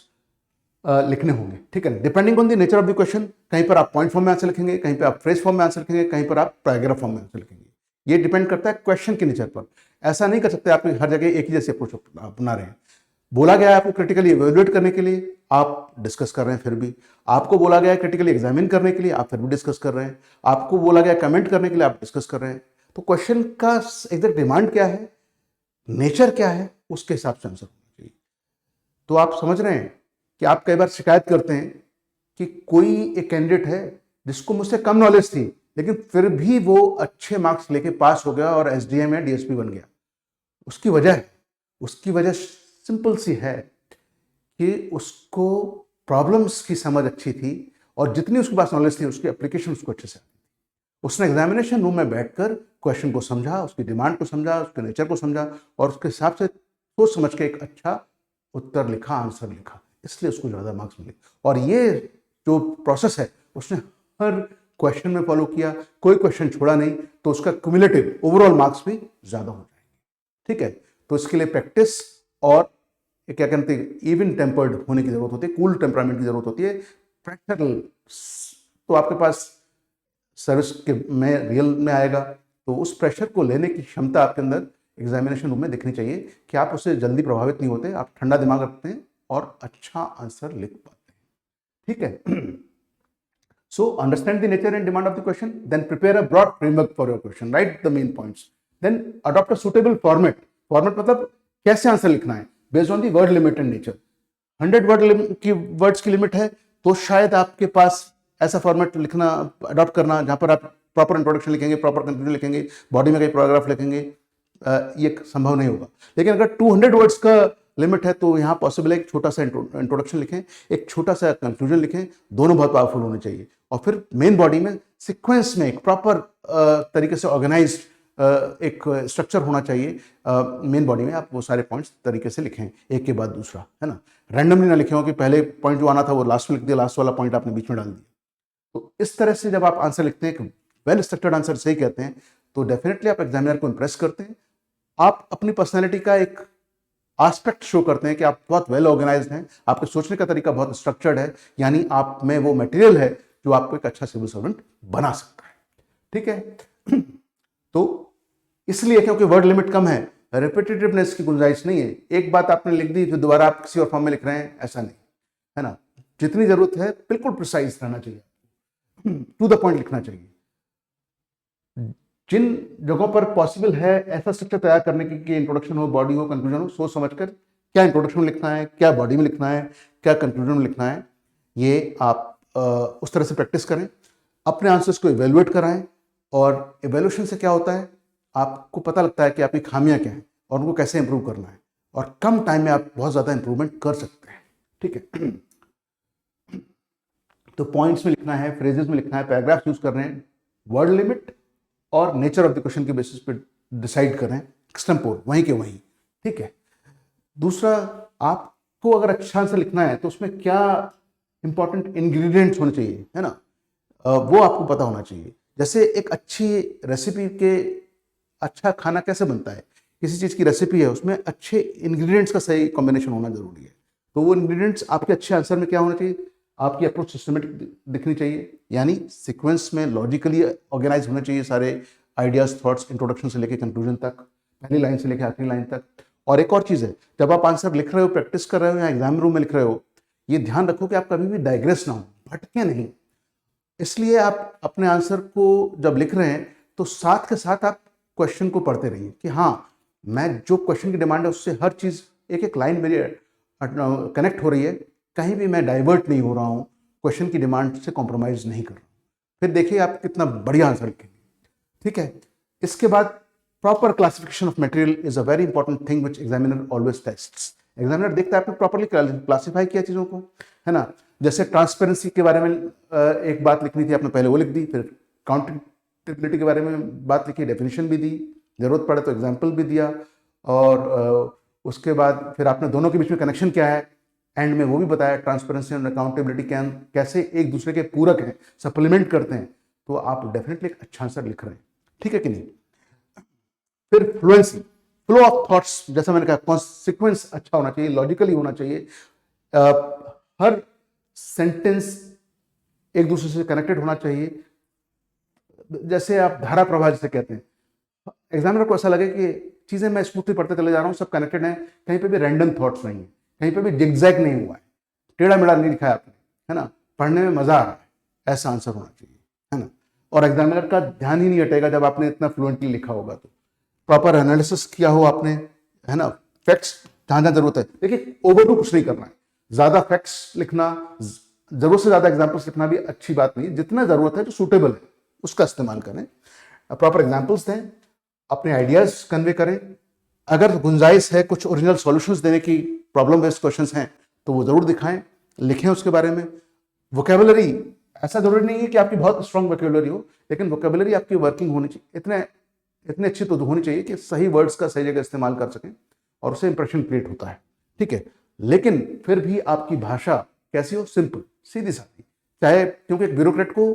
लिखने होंगे, ठीक है। Depending on the nature of the question, कहीं पर आप पॉइंट फॉर्म में आंसर लिखेंगे, कहीं पर आप फ्रेज फॉर्म में आंसर लिखेंगे, कहीं पर आप पैराग्राफ फॉर्म में आंसर लिखेंगे। ये डिपेंड करता है क्वेश्चन के नेचर पर। ऐसा नहीं कर सकते आप हर जगह एक ही जैसे अप्रोच अपना रहे हैं। बोला गया है आपको क्रिटिकली इवेल्युएट करने के लिए, आप डिस्कस कर रहे हैं, फिर भी आपको बोला गया है क्रिटिकली एग्जामिन करने के लिए, आप फिर भी डिस्कस कर रहे हैं। आपको बोला गया कमेंट करने के लिए, आप डिस्कस कर रहे हैं। तो क्वेश्चन का एग्जैक्ट डिमांड क्या है, नेचर क्या है, उसके हिसाब से आंसर होना चाहिए। तो आप समझ रहे हैं कि आप कई बार शिकायत करते हैं कि कोई एक कैंडिडेट है जिसको मुझसे कम नॉलेज थी, लेकिन फिर भी वो अच्छे मार्क्स लेके पास हो गया और एसडीएम या डीएसपी बन गया। उसकी वजह सिंपल सी है कि उसको प्रॉब्लम्स की समझ अच्छी थी और जितनी उसके पास नॉलेज थी उसकी एप्लीकेशन उसको अच्छे से आती थी। उसने एग्जामिनेशन रूम में बैठकर क्वेश्चन को समझा, उसकी डिमांड को समझा, उसके नेचर को समझा और उसके हिसाब से सोच समझ के एक अच्छा उत्तर लिखा, आंसर लिखा, इसलिए उसको ज़्यादा मार्क्स मिले। और ये जो प्रोसेस है उसने हर क्वेश्चन में फॉलो किया, कोई क्वेश्चन छोड़ा नहीं, तो उसका क्यूमुलेटिव ओवरऑल मार्क्स भी ज़्यादा हो जाएंगे, ठीक है। तो इसके लिए प्रैक्टिस और क्या कहते हैं इवन टेम्पर्ड होने की जरूरत होती है, कूल टेम्परामेंट की जरूरत होती है। प्रैक्टिकल तो आपके पास सर्विस के में रियल में आएगा, तो उस प्रेशर को लेने की क्षमता आपके अंदर एग्जामिनेशन रूम में दिखनी चाहिए कि आप उससे जल्दी प्रभावित नहीं होते, आप ठंडा दिमाग रखते हैं और अच्छा आंसर लिख पाते हैं, ठीक है। So understand the nature and demand of the question, then prepare a broad framework for your question, write the main points, then adopt a suitable format. Format मतलब कैसे आंसर लिखना है based on the word limit and nature. 100 words की limit है तो शायद आपके पास ऐसा फॉर्मेट लिखना अडॉप्ट करना जहां पर आप प्रॉपर इंट्रोडक्शन लिखेंगे, प्रॉपर कंक्लूजन लिखेंगे, बॉडी में कई पैराग्राफ लिखेंगे, ये संभव नहीं होगा। लेकिन अगर 200 वर्ड्स का लिमिट है तो यहाँ पॉसिबल है एक छोटा सा इंट्रोडक्शन लिखें, एक छोटा सा कंक्लूजन लिखें, दोनों बहुत पावरफुल होने चाहिए। और फिर मेन बॉडी में सीक्वेंस में एक प्रॉपर तरीके से ऑर्गेनाइज्ड एक स्ट्रक्चर होना चाहिए। मेन बॉडी में आप वो सारे पॉइंट्स तरीके से लिखें एक के बाद दूसरा, है ना। रैंडमली ना लिखे हो कि पहले पॉइंट जो आना था वो लास्ट में लिख दिया, लास्ट वाला पॉइंट आपने बीच में डाल दिया। तो इस तरह से जब आप आंसर लिखते हैं, वेल स्ट्रक्चर्ड आंसर सही कहते हैं, तो डेफिनेटली आप एग्जामिनर को इंप्रेस करते हैं। आप अपनी पर्सनैलिटी का एक एस्पेक्ट शो करते हैं कि आप बहुत वेल ऑर्गेनाइज्ड हैं, आपके सोचने का तरीका बहुत स्ट्रक्चर्ड है, यानी आप में वो मटेरियल है जो आपको एक अच्छा सिविल सर्वेंट बना सकता है, ठीक है। तो इसलिए क्योंकि वर्ड लिमिट कम है, रिपीटेटिवनेस की गुंजाइश नहीं है। एक बात आपने लिख दी फिर दोबारा आप किसी और फॉर्म में लिख रहे हैं, ऐसा नहीं, है ना। जितनी जरूरत है बिल्कुल प्रिसाइज रहना चाहिए, टू द पॉइंट लिखना चाहिए। जिन जगहों पर पॉसिबल है ऐसा स्ट्रक्चर तैयार करने की कि इंट्रोडक्शन हो, बॉडी हो, कंक्लूजन हो, सोच समझकर क्या इंट्रोडक्शन में लिखना है, क्या बॉडी में लिखना है, क्या कंक्लूजन में लिखना है, ये आप उस तरह से प्रैक्टिस करें। अपने आंसर्स को इवेलुएट कराएं और इवेल्यूशन से क्या होता है, आपको पता लगता है कि आपकी खामियां क्या हैं और उनको कैसे इंप्रूव करना है, और कम टाइम में आप बहुत ज़्यादा इंप्रूवमेंट कर सकते हैं, ठीक है। तो पॉइंट्स में लिखना है, फ्रेजेस में लिखना है, पैराग्राफ यूज कर रहे हैं, वर्ड लिमिट और नेचर ऑफ द क्वेश्चन के बेसिस पे डिसाइड कर रहे हैं, एक्सटेम्पोर वहीं के वहीं, ठीक है। दूसरा, आपको अगर अच्छा आंसर लिखना है तो उसमें क्या इंपॉर्टेंट इंग्रेडिएंट्स होने चाहिए, है ना, वो आपको पता होना चाहिए। जैसे एक अच्छी रेसिपी के अच्छा खाना कैसे बनता है, किसी चीज़ की रेसिपी है उसमें अच्छे इंग्रेडिएंट्स का सही कॉम्बिनेशन होना जरूरी है। तो वो इंग्रेडिएंट्स आपके अच्छे आंसर में क्या होना चाहिए, आपकी अप्रोच सिस्टमेटिक दिखनी चाहिए, यानी सीक्वेंस में लॉजिकली ऑर्गेनाइज होने चाहिए सारे आइडियाज, थॉट्स, इंट्रोडक्शन से लेकर कंक्लूजन तक, पहली लाइन से लेकर आखिरी लाइन तक। और एक और चीज़ है, जब आप आंसर लिख रहे हो, प्रैक्टिस कर रहे हो या एग्जाम रूम में लिख रहे हो, ये ध्यान रखो कि आप कभी भी डाइग्रेस ना हो, भटके नहीं। इसलिए आप अपने आंसर को जब लिख रहे हैं तो साथ के साथ आप क्वेश्चन को पढ़ते रहिए कि हाँ, मैं जो क्वेश्चन की डिमांड है उससे हर चीज़ एक एक लाइन मेरी कनेक्ट हो रही है, कहीं भी मैं डाइवर्ट नहीं हो रहा हूँ, क्वेश्चन की डिमांड से कॉम्प्रोमाइज़ नहीं कर रहा हूँ। फिर देखिए आप कितना बढ़िया आंसर लिखेंगे। ठीक है। इसके बाद proper classification of material is a very important thing which examiner always tests. Examiner देखता है आपने प्रॉपर्ली क्लासिफाई किया चीज़ों को, है ना। जैसे ट्रांसपेरेंसी के बारे में एक बात लिखनी थी, आपने पहले वो लिख दी, फिर काउंटेबिलिटी के बारे में बात लिखी, डेफिनेशन भी दी, जरूरत पड़े तो एग्जाम्पल भी दिया, और उसके बाद फिर आपने दोनों के बीच में कनेक्शन क्या है एंड में वो भी बताया। ट्रांसपेरेंसी और अकाउंटेबिलिटी कैसे एक दूसरे के पूरक हैं, सप्लीमेंट करते हैं। तो आप डेफिनेटली एक अच्छा आंसर लिख रहे हैं, ठीक है कि नहीं। फिर फ्लुएंसी, फ्लो ऑफ थॉट्स, जैसा मैंने कहा कॉन्सिक्वेंस अच्छा होना चाहिए, लॉजिकली होना चाहिए, हर सेंटेंस एक दूसरे से कनेक्टेड होना चाहिए। जैसे आप धारा प्रवाह जिसे कहते हैं, एग्जामिनर को ऐसा लगे कि चीजें मैं स्मूथली पढ़ते चले जा रहा हूँ, सब कनेक्टेड है, कहीं पे भी रैंडम थॉट्स नहीं है, कहीं पे भी जिगजैग नहीं हुआ है, टेढ़ा मेढ़ा नहीं लिखा है आपने, है ना, पढ़ने में मजा आ रहा है, ऐसा आंसर होना चाहिए, है ना। और एग्जामिनर का ध्यान ही नहीं हटेगा जब आपने इतना फ्लुएंटली लिखा होगा तो। प्रॉपर एनालिसिस किया हो आपने, है ना, फैक्ट्स जहां जहां जरूरत है। देखिए ओवरडू कुछ नहीं करना है, ज्यादा फैक्ट्स लिखना, जरूरत से ज्यादा एग्जाम्पल्स लिखना भी अच्छी बात नहीं है। जितना जरूरत है जो सूटेबल है उसका इस्तेमाल करें, प्रॉपर एग्जाम्पल्स दें, अपने आइडियाज कन्वे करें। अगर गुंजाइश है कुछ ओरिजिनल सॉल्यूशंस देने की, प्रॉब्लम बेस्ड क्वेश्चंस हैं तो वो जरूर दिखाएं, लिखें उसके बारे में। वोकेबुलरी, ऐसा जरूरी नहीं है कि आपकी बहुत स्ट्रांग वोकेबुलरी हो, लेकिन वोकेबुलरी आपकी वर्किंग होनी चाहिए, इतने अच्छी तो होनी चाहिए कि सही वर्ड्स का सही जगह इस्तेमाल कर सकें और उससे इंप्रेशन क्रिएट होता है, ठीक है। लेकिन फिर भी आपकी भाषा कैसी हो, सिंपल, सीधी सादी, चाहे, क्योंकि एक ब्यूरोक्रेट को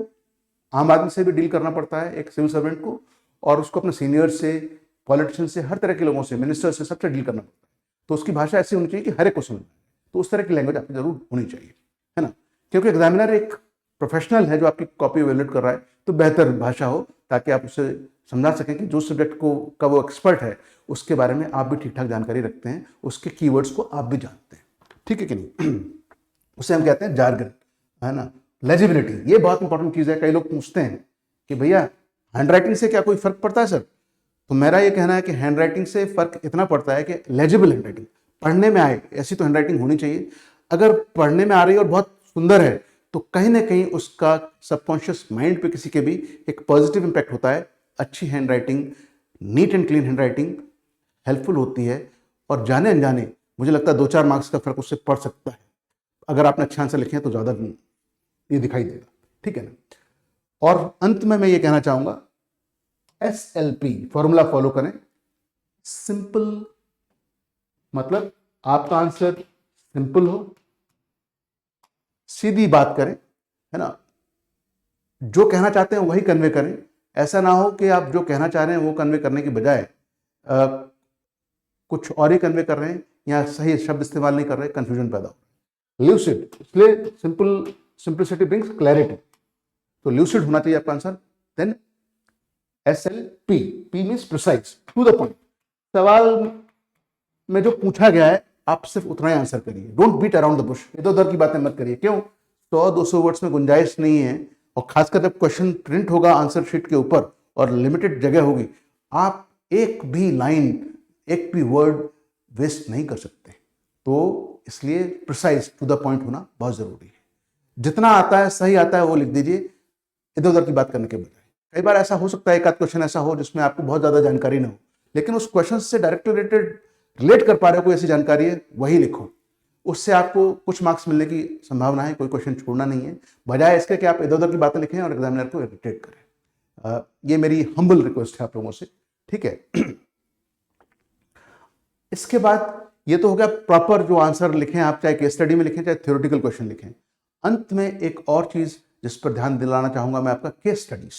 आम आदमी से भी डील करना पड़ता है, एक सिविल सर्वेंट को, और उसको अपने सीनियर से, पॉलिटिशियन से, हर तरह के लोगों से, मिनिस्टर से, सबसे डील करना पड़ता है। तो उसकी भाषा ऐसी होनी चाहिए कि हर एक को समझ में आए। तो उस तरह की लैंग्वेज आपकी जरूर होनी चाहिए, है ना, क्योंकि एग्जामिनर एक प्रोफेशनल है जो आपकी कॉपी इवैल्यूएट कर रहा है, तो बेहतर भाषा हो ताकि आप उसे समझा सकें कि जो सब्जेक्ट को का वो एक्सपर्ट है उसके बारे में आप भी ठीक ठाक जानकारी रखते हैं, उसके कीवर्ड्स को आप भी जानते हैं, ठीक है कि नहीं। उसे हम कहते हैं जार्गन, है ना। लेजिबिलिटी, ये बहुत इंपॉर्टेंट चीज़ है। कई लोग पूछते हैं कि भैया हैंडराइटिंग से क्या कोई फर्क पड़ता है सर। तो मेरा ये कहना है कि हैंडराइटिंग से फर्क इतना पड़ता है कि लेजिबल हैंडराइटिंग, पढ़ने में आए, ऐसी तो हैंडराइटिंग होनी चाहिए। अगर पढ़ने में आ रही है और बहुत सुंदर है तो कहीं ना कहीं उसका सबकॉन्शियस माइंड पे किसी के भी एक पॉजिटिव इंपैक्ट होता है। अच्छी handwriting, neat and clean handwriting helpful होती है, और जाने अनजाने मुझे लगता है 2-4 मार्क्स का फर्क उससे पड़ सकता है। अगर आपने अच्छा आंसर लिखे हैं तो ज़्यादा ये दिखाई देगा, ठीक है ना। और अंत में मैं ये कहना चाहूंगा, SLP फॉर्मूला फॉलो करें। सिंपल मतलब आपका आंसर सिंपल हो, सीधी बात करें, है ना, जो कहना चाहते हैं वही कन्वे करें। ऐसा ना हो कि आप जो कहना चाह रहे हैं वो कन्वे करने की बजाय कुछ और ही कन्वे कर रहे हैं या सही शब्द इस्तेमाल नहीं कर रहे, कंफ्यूजन पैदा हो। ल्यूसिड, इसलिए सिंपलिसिटी ब्रिंग्स क्लैरिटी, तो ल्यूसिड होना चाहिए आपका answer. Then SLP, P means precise, to the point. सवाल में जो पूछा गया है आप सिर्फ उतना ही आंसर करिए, don't beat around the bush, इधर उधर की बातें मत करिए। क्यों, 100-200 वर्ड्स में गुंजाइश नहीं है, और खासकर जब क्वेश्चन प्रिंट होगा आंसर शीट के ऊपर और लिमिटेड जगह होगी, आप एक भी लाइन, एक भी वर्ड वेस्ट नहीं कर सकते। तो इसलिए प्रिसाइज, टू द पॉइंट होना बहुत जरूरी है। जितना आता है, सही आता है, वो लिख दीजिए, इधर उधर की बात करने के बजाय। कई बार ऐसा हो सकता है, एक आध क्वेश्चन ऐसा हो जिसमें आपको बहुत ज्यादा जानकारी ना हो, लेकिन उस क्वेश्चन से डायरेक्टली रिलेट कर पा रहे हो, कोई ऐसी जानकारी है, वही लिखो। उससे आपको कुछ मार्क्स मिलने की संभावना है, कोई क्वेश्चन छोड़ना नहीं है, बजाय इसके कि आप इधर उधर की बातें लिखें और एग्जामिनर को इरिटेट करें। ये मेरी हम्बल रिक्वेस्ट है आप लोगों से, ठीक है। इसके बाद ये तो हो गया प्रॉपर जो आंसर लिखें आप, चाहे केस स्टडी में लिखें चाहे थ्योरेटिकल क्वेश्चन लिखें। अंत में एक और चीज जिस पर ध्यान दिलाना चाहूंगा मैं आपका, case studies.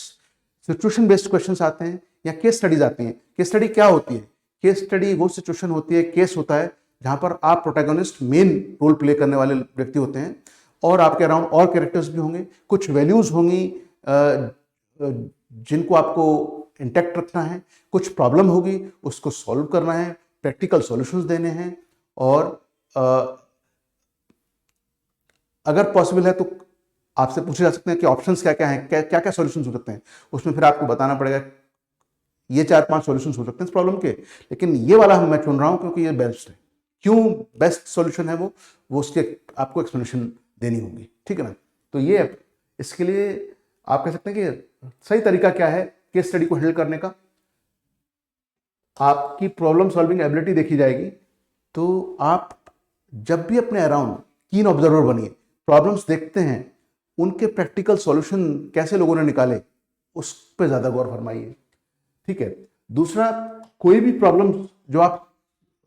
Situation based questions आते हैं या केस स्टडीज आती हैं। केस स्टडी क्या होती है? केस स्टडी वो सिचुएशन होती है, केस होता है जहां पर आप प्रोटैगनिस्ट, मेन रोल प्ले करने वाले व्यक्ति होते हैं, और आपके अराउंड और कैरेक्टर्स भी होंगे, कुछ वैल्यूज होंगी जिनको आपको इंटैक्ट रखना है, कुछ प्रॉब्लम होगी उसको सॉल्व करना है, प्रैक्टिकल सॉल्यूशंस देने हैं, और अगर पॉसिबल है तो आपसे पूछे जा सकते हैं कि ऑप्शंस क्या क्या हैं, क्या क्या क्या सॉल्यूशंस हो सकते हैं। उसमें फिर आपको बताना पड़ेगा ये 4-5 सॉल्यूशंस हो सकते हैं इस प्रॉब्लम के, लेकिन ये वाला मैं चुन रहा हूँ क्योंकि ये बेस्ट है। क्यों बेस्ट सॉल्यूशन है वो उसके आपको एक्सप्लेनेशन देनी होगी, ठीक है ना। तो ये इसके लिए आप कह सकते हैं कि सही तरीका क्या है केस स्टडी को हैंडल करने का। आपकी प्रॉब्लम सॉल्विंग एबिलिटी देखी जाएगी, तो आप जब भी अपने अराउंड कीन ऑब्जर्वर बनिए, प्रॉब्लम्स देखते हैं, उनके प्रैक्टिकल सॉल्यूशन कैसे लोगों ने निकाले उस पर ज़्यादा गौर फरमाइए, ठीक है। दूसरा, कोई भी प्रॉब्लम जो आप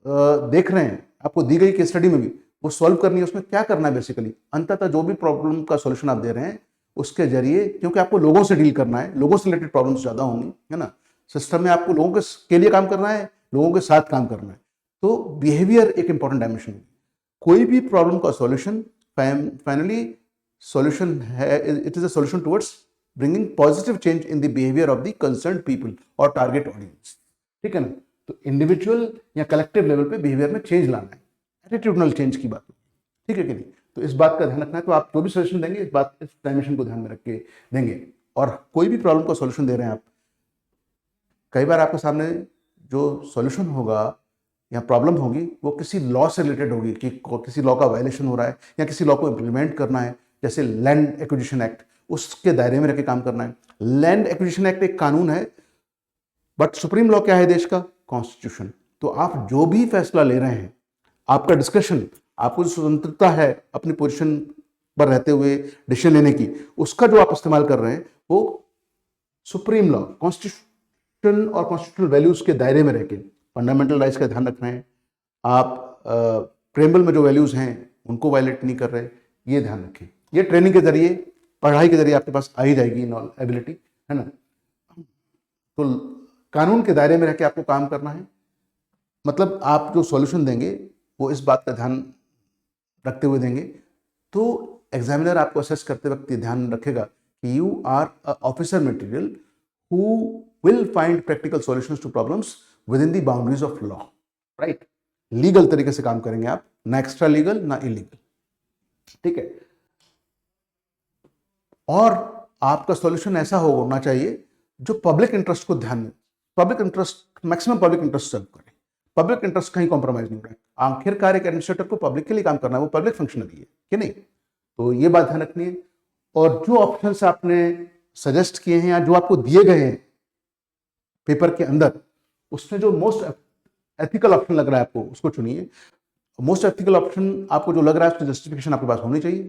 देख रहे हैं, आपको दी गई केस स्टडी में भी वो सॉल्व करनी है, उसमें क्या करना है बेसिकली, अंततः जो भी प्रॉब्लम का सॉल्यूशन आप दे रहे हैं उसके जरिए, क्योंकि आपको लोगों से डील करना है, लोगों से रिलेटेड प्रॉब्लम्स ज़्यादा होंगी, है ना। सिस्टम में आपको लोगों के लिए काम करना है, लोगों के साथ काम करना है, तो बिहेवियर एक इंपॉर्टेंट डायमेंशन है। कोई भी प्रॉब्लम का सॉल्यूशन फाइनली सॉल्यूशन है, it is a solution towards bringing positive change in the behaviour of the concern people और टारगेट ऑडियंस, ठीक है ना। तो इंडिविजुअल या कलेक्टिव लेवल पे बिहेवियर में चेंज लाना है, एटीट्यूडनल चेंज की बात, ठीक है कि नहीं। तो इस बात का ध्यान रखना है। तो आप जो भी सॉल्यूशन देंगे इस डायमेंशन को ध्यान में रख के देंगे। और कोई भी प्रॉब्लम का सॉल्यूशन दे रहे हैं आप, कई बार आपके सामने जो सॉल्यूशन होगा या प्रॉब्लम होगी वो किसी लॉ से रिलेटेड होगी कि किसी लॉ का वायलेशन हो रहा है या किसी लॉ को इम्प्लीमेंट करना है, जैसे लैंड एक्विजिशन एक्ट, उसके दायरे में रह के काम करना है। लैंड एक्विजिशन एक्ट एक कानून है, बट सुप्रीम लॉ क्या है देश का, कॉन्स्टिट्यूशन। तो आप जो भी फैसला ले रहे हैं, आपका डिस्कशन, आपको स्वतंत्रता है अपनी पोजीशन पर रहते हुए डिसीजन लेने की, उसका जो आप इस्तेमाल कर रहे हैं वो सुप्रीम लॉ, कॉन्स्टिट्यूशन और कॉन्स्टिट्यूशनल वैल्यूज के दायरे में रह के फंडामेंटल राइट्स का ध्यान रख रहे हैं, आप प्रेम्बल में जो वैल्यूज हैं उनको वायलेट नहीं कर रहे, ये ध्यान रखें। ये ट्रेनिंग के जरिए, पढ़ाई के जरिए आपके पास आ ही जाएगी एबिलिटी, है ना। तो कानून के दायरे में रह के आपको काम करना है, मतलब आप जो सॉल्यूशन देंगे वो इस बात का ध्यान रखते हुए देंगे, तो एग्जामिनर आपको असेस करते वक्त ये ध्यान रखेगा कि you are a officer material who will find practical solutions to problems within the boundaries of law, right. Legal तरीके से काम करेंगे आप, ना एक्स्ट्रा लीगल ना इलीगल, ठीक है। और आपका सॉल्यूशन ऐसा होना चाहिए जो पब्लिक इंटरेस्ट को ध्यान में, public interest, maximum public interest serve करे, पब्लिक इंटरेस्ट कहीं कॉम्प्रोमाइज नहीं हो रहा है। आखिरकार एक एडमिनिस्ट्रेटर को पब्लिक के लिए काम करना है, वो पब्लिक फंक्शनरी है कि नहीं। तो ये बात ध्यान रखनी है। और जो ऑप्शंस आपने सजेस्ट किए हैं या जो आपको दिए गए हैं पेपर के अंदर, उसमें जो मोस्ट एथिकल ऑप्शन लग रहा है आपको उसको चुनिए। मोस्ट एथिकल ऑप्शन आपको जो लग रहा है उसकी जस्टिफिकेशन आपके पास होनी चाहिए,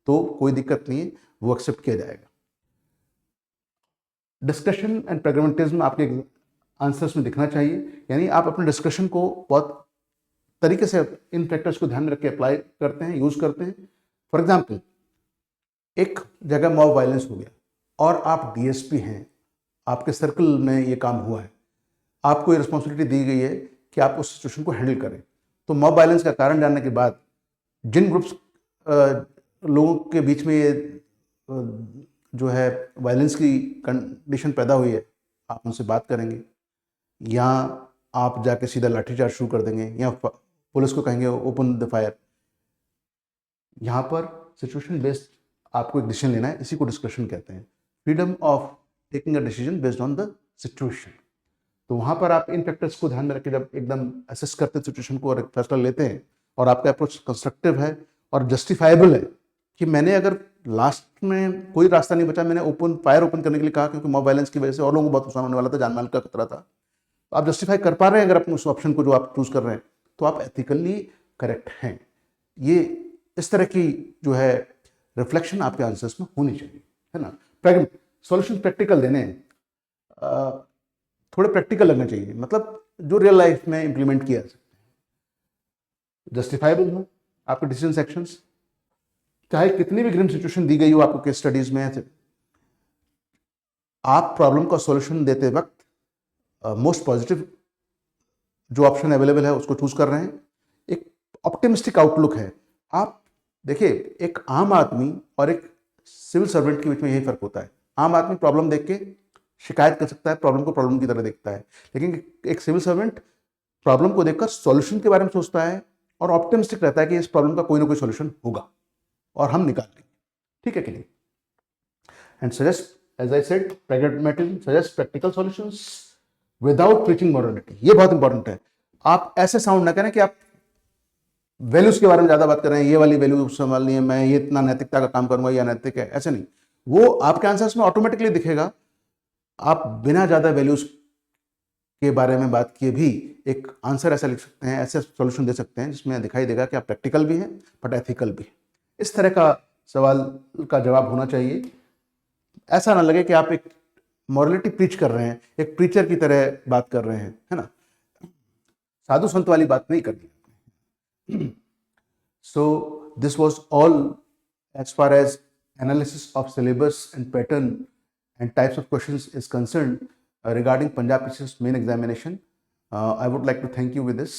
तो कोई दिक्कत नहीं है, वो एक्सेप्ट किया जाएगा। डिस्कशन एंड प्रैग्मेटिज्म आपके आंसर्स में दिखना चाहिए, यानी आप अपने डिस्कशन को बहुत तरीके से इन फैक्टर्स को ध्यान में रख के अप्लाई करते हैं, यूज करते हैं। फॉर एग्जाम्पल, एक जगह मॉब वायलेंस हो गया और आप डीएसपी हैं, आपके सर्कल में ये काम हुआ है, आपको ये रिस्पॉन्सिबिलिटी दी गई है कि आप उस सिचुएशन को हैंडल करें। तो मॉब वायलेंस का कारण जानने के बाद जिन ग्रुप्स लोगों के बीच में ये जो है वायलेंस की कंडीशन पैदा हुई है, आप उनसे बात करेंगे, या आप जाके सीधा लाठीचार्ज शुरू कर देंगे, या पुलिस को कहेंगे ओपन द फायर। यहाँ पर सिचुएशन बेस्ड आपको एक डिसीजन लेना है, इसी को डिस्कशन कहते हैं, freedom of taking a decision based on the situation. तो वहाँ पर आप इन फैक्टर्स को ध्यान में रख के जब एकदम असेस करते हैं सिचुएशन को और एक फैसला लेते हैं, और आपका अप्रोच कंस्ट्रक्टिव है और जस्टिफाइबल है कि मैंने अगर लास्ट में कोई रास्ता नहीं बचा, मैंने फायर ओपन करने के लिए कहा क्योंकि मॉब वायलेंस की वजह से और लोगों को बहुत नुकसान होने वाला था, जान माल का खतरा था, तो आप जस्टिफाई कर पा रहे हैं अगर अपने उस ऑप्शन को जो आप चूज कर रहे हैं, तो आप एथिकली करेक्ट हैं। ये इस तरह की जो है रिफ्लेक्शन आपके आंसर्स में होनी चाहिए, है ना। सॉल्यूशन प्रैक्टिकल देने थोड़े प्रैक्टिकल लगने चाहिए, मतलब जो रियल लाइफ में इंप्लीमेंट किया जा सकता है, जस्टिफाइबल हो आपके डिसीजन सेक्शंस, चाहे कितनी भी ग्रिम सिचुएशन दी गई हो आपको केस स्टडीज में। आप प्रॉब्लम का सॉल्यूशन देते वक्त मोस्ट पॉजिटिव जो ऑप्शन अवेलेबल है उसको चूज कर रहे हैं, एक ऑप्टिमिस्टिक आउटलुक है। आप देखिए, एक आम आदमी और एक सिविल सर्वेंट के बीच में यही फर्क होता है। आम आदमी प्रॉब्लम देख के शिकायत कर सकता है, प्रॉब्लम को प्रॉब्लम की तरह देखता है, लेकिन एक सिविल सर्वेंट प्रॉब्लम को देखकर सॉल्यूशन के बारे में सोचता है और ऑप्टिमिस्टिक रहता है कि इस प्रॉब्लम का कोई ना कोई सॉल्यूशन होगा और हम निकाल लेंगे, ठीक है कि नहीं। and suggest, as I said, pragmatism, suggest practical solutions without preaching morality. ये बहुत इंपॉर्टेंट है. आप ऐसे साउंड ना करें कि आप वैल्यूज के बारे में ज्यादा बात कर रहे हैं, ये वाली वैल्यू संभालनी है, मैं ये इतना नैतिकता का काम करूंगा, ये अनैतिक है, ऐसे नहीं. वो आपके आंसर्स में ऑटोमेटिकली दिखेगा. आप बिना ज्यादा वैल्यूज के बारे में बात किए भी एक आंसर ऐसा लिख सकते हैं, ऐसे सॉल्यूशन दे सकते हैं जिसमें दिखाई देगा कि आप प्रैक्टिकल भी हैं बट एथिकल भी हैं. इस तरह का सवाल का जवाब होना चाहिए. ऐसा ना लगे कि आप एक मॉरलिटी प्रीच कर रहे हैं, एक प्रीचर की तरह बात कर रहे हैं, है ना. साधु संत वाली बात नहीं करनी. So this was all as far as analysis of syllabus and pattern and types of questions is concerned regarding Punjab PCS main examination. I would like to thank you with this.